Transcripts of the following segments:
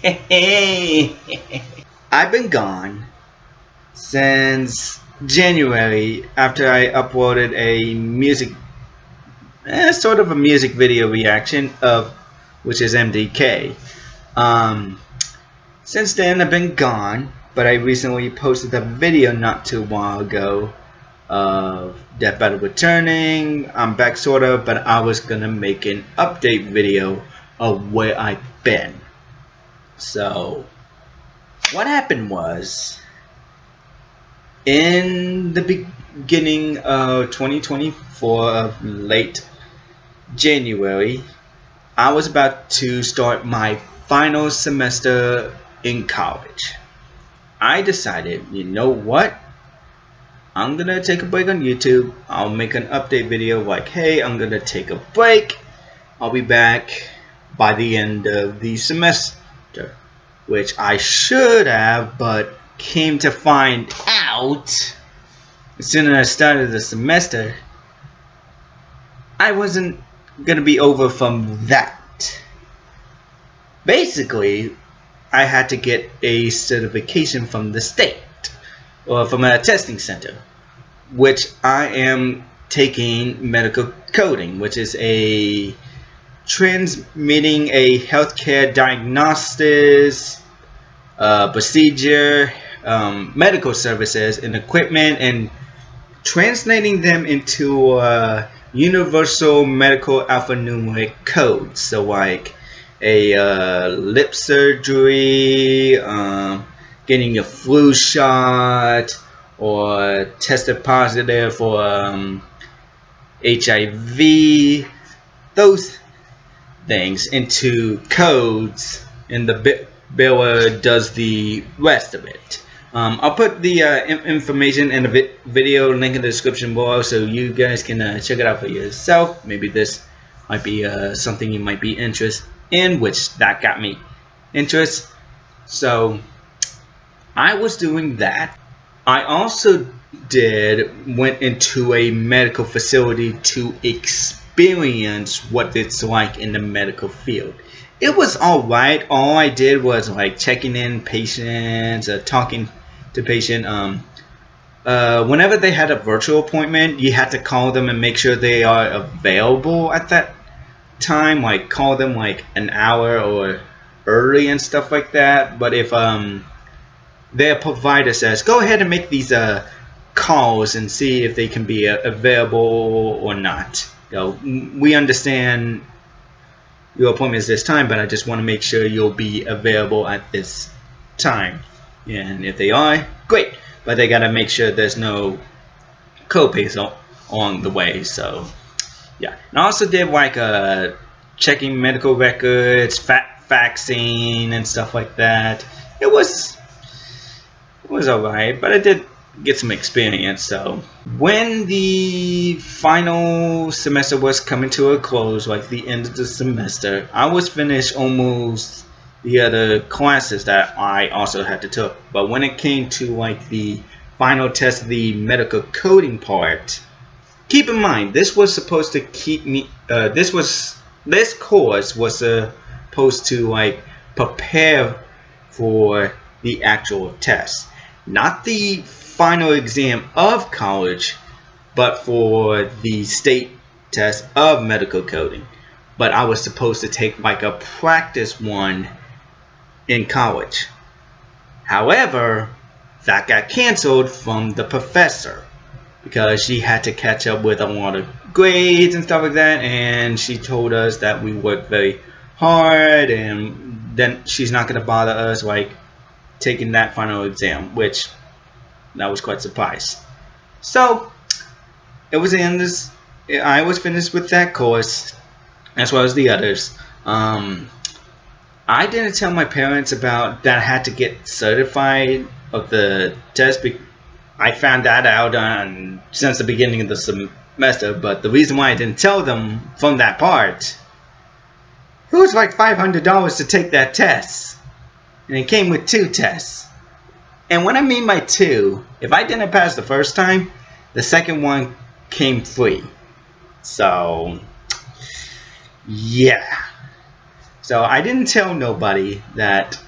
Hey, I've been gone since January after I uploaded a sort of a music video reaction of which is MDK. Um, since then I've been gone, but I recently posted a video not too long ago of Death Battle returning. I'm back sort of, but I was gonna make an update video of where I've been. So what happened was, in the beginning of 2024, of late January, I was about to start my final semester in college. I decided, you know what? I'm gonna take a break on YouTube. I'll make an update video like, hey, I'm gonna take a break. I'll be back by the end of the semester, which I should have, but came to find out as soon as I started the semester, I wasn't gonna be over from that. Basically, I had to get a certification from the state or from a testing center, which I am taking medical coding, which is a transmitting a healthcare diagnosis, procedure, medical services and equipment, and translating them into universal medical alphanumeric codes. So like a lip surgery, getting a flu shot, or tested positive for HIV, those things into codes, and the biller does the rest of it. I'll put the information in the video link in the description below so you guys can check it out for yourself. Maybe this might be something you might be interested in, which that got me interest. So I was doing that. I also went into a medical facility to experience what it's like in the medical field. It was alright. All I did was like checking in patients, talking to patient. Whenever they had a virtual appointment, you had to call them and make sure they are available at that time. Like call them like an hour or early and stuff like that. But if their provider says, go ahead and make these calls and see if they can be available or not. You know, we understand your appointment is this time, but I just want to make sure you'll be available at this time. And if they are, great. But they gotta make sure there's no co-pays along the way. So yeah. And I also did like checking medical records, faxing and stuff like that. It was alright, but I did get some experience. So when the final semester was coming to a close, like the end of the semester, I was finished almost the other classes that I also had to take. But when it came to like the final test, the medical coding part, keep in mind this was supposed to keep me this course was supposed to like prepare for the actual test, not the final exam of college, but for the state test of medical coding. But I was supposed to take like a practice one in college. However, that got canceled from the professor because she had to catch up with a lot of grades and stuff like that, and she told us that we worked very hard and then she's not going to bother us like taking that final exam, which I was quite surprised. So it was the end of this. I was finished with that course as well as the others. I didn't tell my parents about that I had to get certified of the test. I found that out since the beginning of the semester, but the reason why I didn't tell them from that part, it was like $500 to take that test, and it came with 2 tests. And what I mean by 2, if I didn't pass the first time, the second one came free. So yeah. So I didn't tell nobody that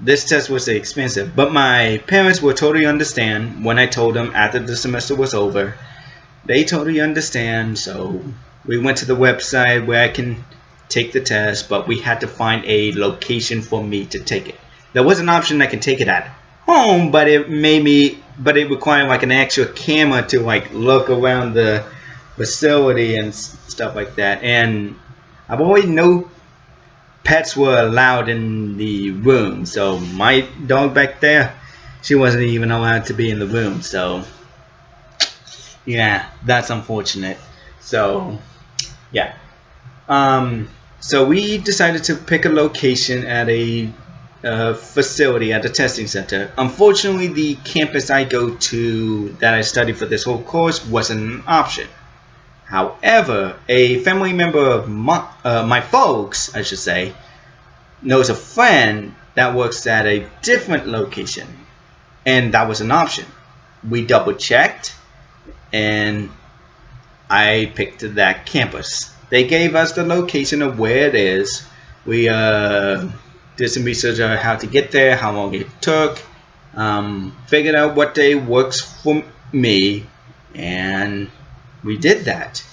this test was expensive, but my parents will totally understand when I told them after the semester was over. They totally understand, so we went to the website where I can take the test, but we had to find a location for me to take it. There was an option I can take it at home, but it required like an extra camera to like look around the facility and stuff like that. And I've always known pets were allowed in the room, so my dog back there, she wasn't even allowed to be in the room. So yeah, that's unfortunate. So yeah, so we decided to pick a location at a facility at a testing center. Unfortunately, the campus I go to that I study for this whole course wasn't an option. However, a family member of my folks, I should say, knows a friend that works at a different location, and that was an option. We double checked, and I picked that campus. They gave us the location of where it is. We did some research on how to get there, how long it took, figured out what day works for me, and we did that.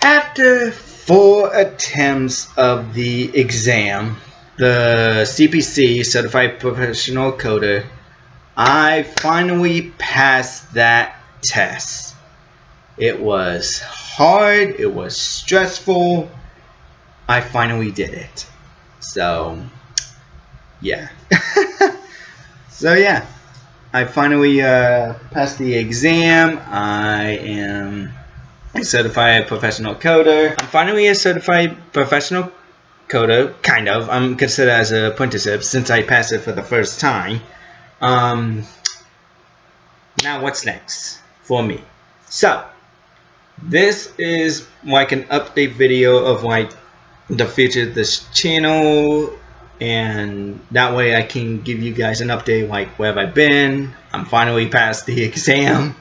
After 4 attempts of the exam, the CPC, Certified Professional Coder, I finally passed that test. It was hard, it was stressful. I finally did it. So, yeah. So, yeah. I finally passed the exam. I am a certified professional coder. I'm finally a certified professional coder, kind of. I'm considered as an apprenticeship since I passed it for the first time. Now what's next for me? So, this is like an update video of like the future of this channel, and that way I can give you guys an update like where have I been. I'm finally past the exam.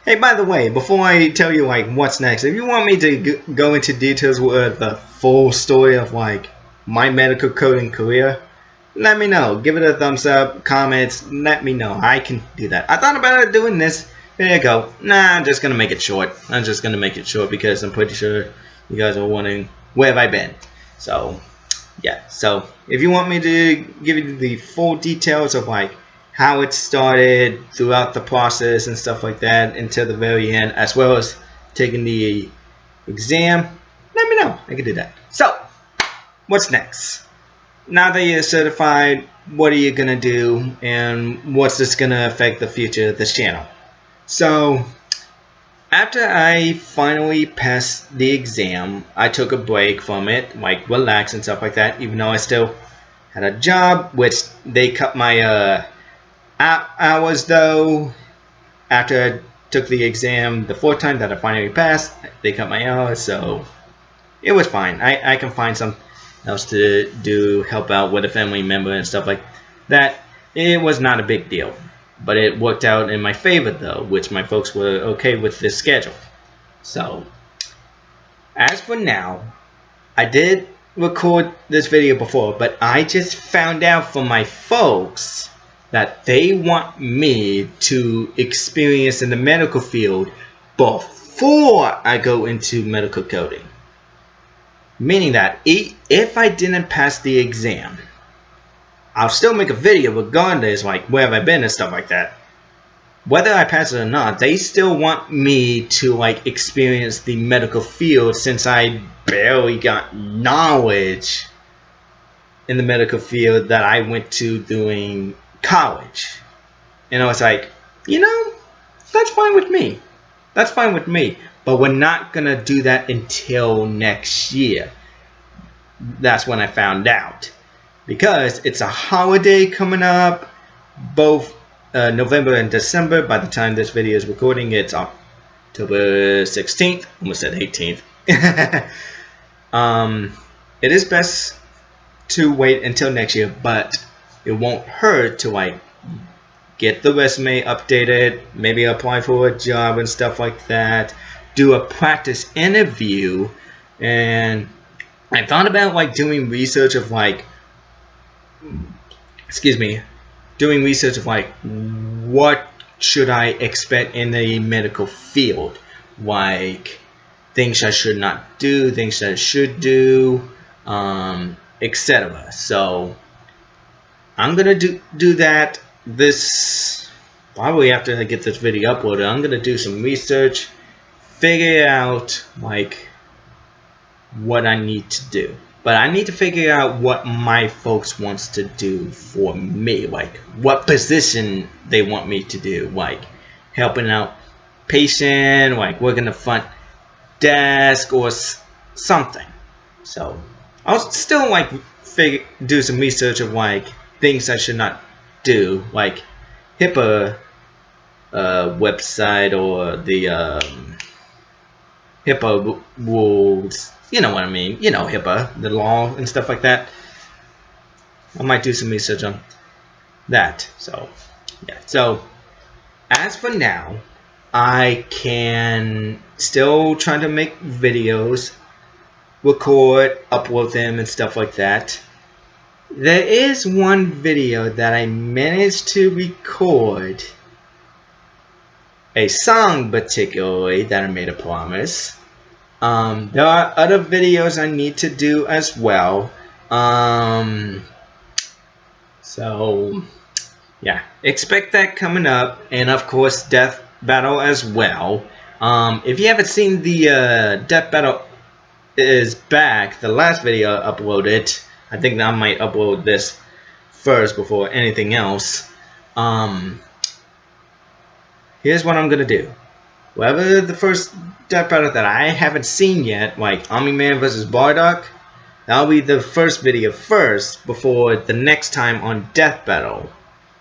Hey, by the way, before I tell you like what's next, if you want me to go into details with the full story of like my medical coding career, let me know. Give it a thumbs up, comments, let me know. I can do that. I thought about doing this. There you go. Nah, I'm just gonna make it short. I'm just gonna make it short because I'm pretty sure you guys are wondering where have I been. So yeah. So if you want me to give you the full details of like how it started throughout the process and stuff like that until the very end, as well as taking the exam, let me know. I can do that. So, what's next? Now that you're certified, what are you gonna do, and what's this gonna affect the future of this channel? So, after I finally passed the exam, I took a break from it, like relax and stuff like that, even though I still had a job, which they cut my hours though. After I took the exam the 4th time that I finally passed, they cut my hours, so it was fine. I can find something else to do, help out with a family member and stuff like that. It was not a big deal, but it worked out in my favor though, which my folks were okay with this schedule. So as for now, I did record this video before, but I just found out from my folks that they want me to experience in the medical field before I go into medical coding. Meaning that if I didn't pass the exam, I'll still make a video regardless, like where have I been and stuff like that. Whether I pass it or not, they still want me to like experience the medical field since I barely got knowledge in the medical field that I went to doing college. And I was like, you know, that's fine with me. That's fine with me. But we're not going to do that until next year. That's when I found out. Because it's a holiday coming up, both November and December. By the time this video is recording, it's October 16th. Almost said 18th. It is best to wait until next year, but it won't hurt to like get the resume updated, maybe apply for a job and stuff like that, do a practice interview. And I thought about like doing research of like excuse me, doing research of like what should I expect in the medical field, like things I should not do, things I should do, etc. So I'm gonna do that this probably after I get this video uploaded. I'm gonna do some research, figure out like what I need to do. But I need to figure out what my folks wants to do for me, like what position they want me to do, like helping out patient, like working the front desk or something. So I'll still like do some research of like things I should not do, like HIPAA website or the HIPAA rules. You know what I mean. You know HIPAA, the law and stuff like that. I might do some research on that. So, yeah. So, as for now, I can still try to make videos, record, upload them, and stuff like that. There is one video that I managed to record, a song particularly, that I made a promise. There are other videos I need to do as well. So yeah, expect that coming up, and of course Death Battle as well. If you haven't seen the Death Battle is back, the last video I uploaded, I think I might upload this first before anything else. Here's what I'm gonna do. Whatever the first Death Battle that I haven't seen yet, like Omni-Man vs. Bardock, that'll be the first video first before the next time on Death Battle.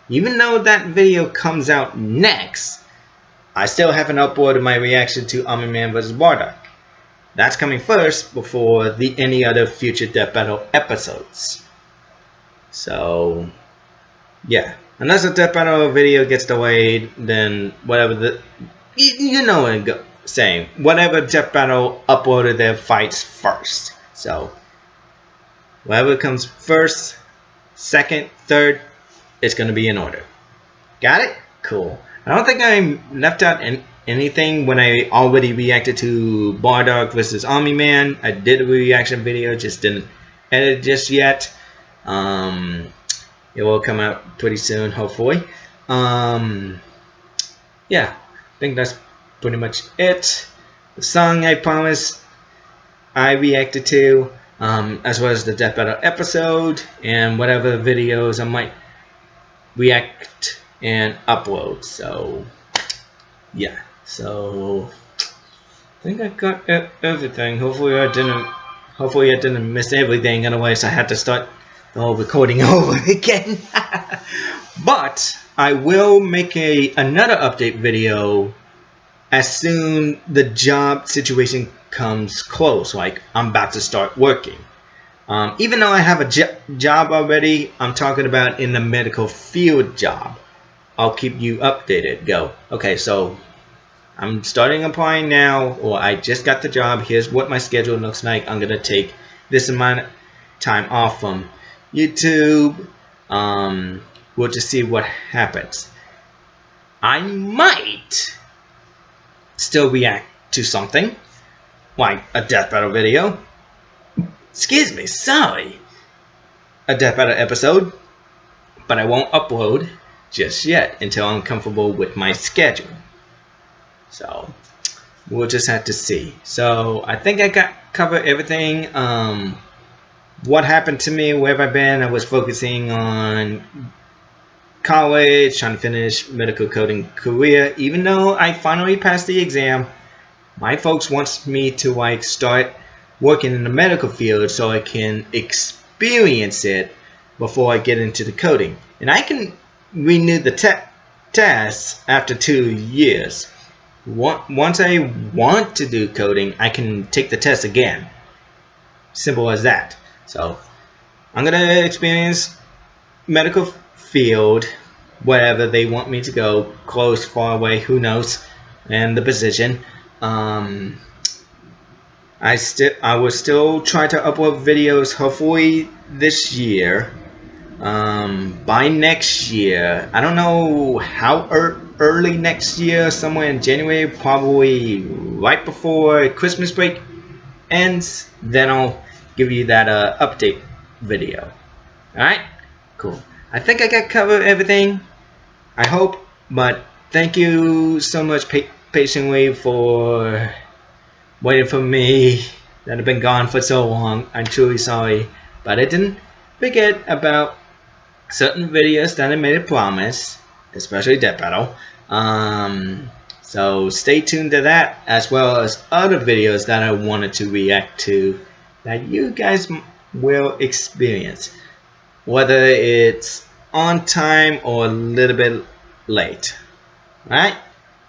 Even though that video comes out next, I still haven't uploaded my reaction to Omni-Man vs. Bardock. That's coming first before any other future Death Battle episodes. So, yeah. Unless the Death Battle video gets delayed, then whatever you know what I'm saying. Whatever Death Battle uploaded their fights first. So, whatever comes first, second, third, it's going to be in order. Got it? Cool. I don't think I left out anything when I already reacted to Bardock vs. Omni-Man. I did a reaction video, just didn't edit it just yet. It will come out pretty soon, hopefully. Yeah, I think that's pretty much it. The song I promised I reacted to, as well as the Death Battle episode, and whatever videos I might react and upload. So, yeah. So, I think I got everything. Hopefully I didn't miss everything. Otherwise, I had to start the whole recording over again. But I will make another update video as soon the job situation comes close. Like I'm about to start working. Even though I have a job already, I'm talking about in the medical field job. I'll keep you updated. Go. Okay, so I'm starting applying now, or I just got the job. Here's what my schedule looks like. I'm gonna take this amount of time off from YouTube. We'll just see what happens. I might still react to something like a Death Battle video. Excuse me, sorry. A Death Battle episode, but I won't upload just yet until I'm comfortable with my schedule. So we'll just have to see. So I think I covered everything. What happened to me, where have I been? I was focusing on college, trying to finish medical coding career. Even though I finally passed the exam, my folks wants me to like start working in the medical field so I can experience it before I get into the coding. And I can renew the test after 2 years. Once I want to do coding, I can take the test again. Simple as that. So I'm gonna experience medical field, wherever they want me to go, close, far away, who knows, and the position. I will still try to upload videos hopefully this year. by next year. I don't know how early next year, somewhere in January, probably right before Christmas break ends, then I'll give you that update video. Alright? Cool. I think I got covered everything. I hope, but thank you so much patiently for waiting for me that I've been gone for so long. I'm truly sorry, but I didn't forget about certain videos that I made a promise, especially Death Battle. So stay tuned to that, as well as other videos that I wanted to react to that you guys will experience, whether it's on time or a little bit late. Alright?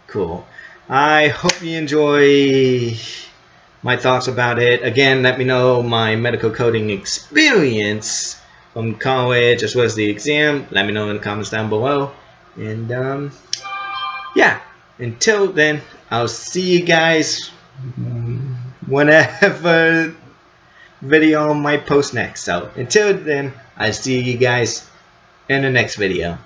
Cool. I hope you enjoy my thoughts about it. Again, let me know my medical coding experience from college as well as the exam. Let me know in the comments down below. And yeah, until then, I'll see you guys whenever video I might post next. So until then, I'll see you guys in the next video.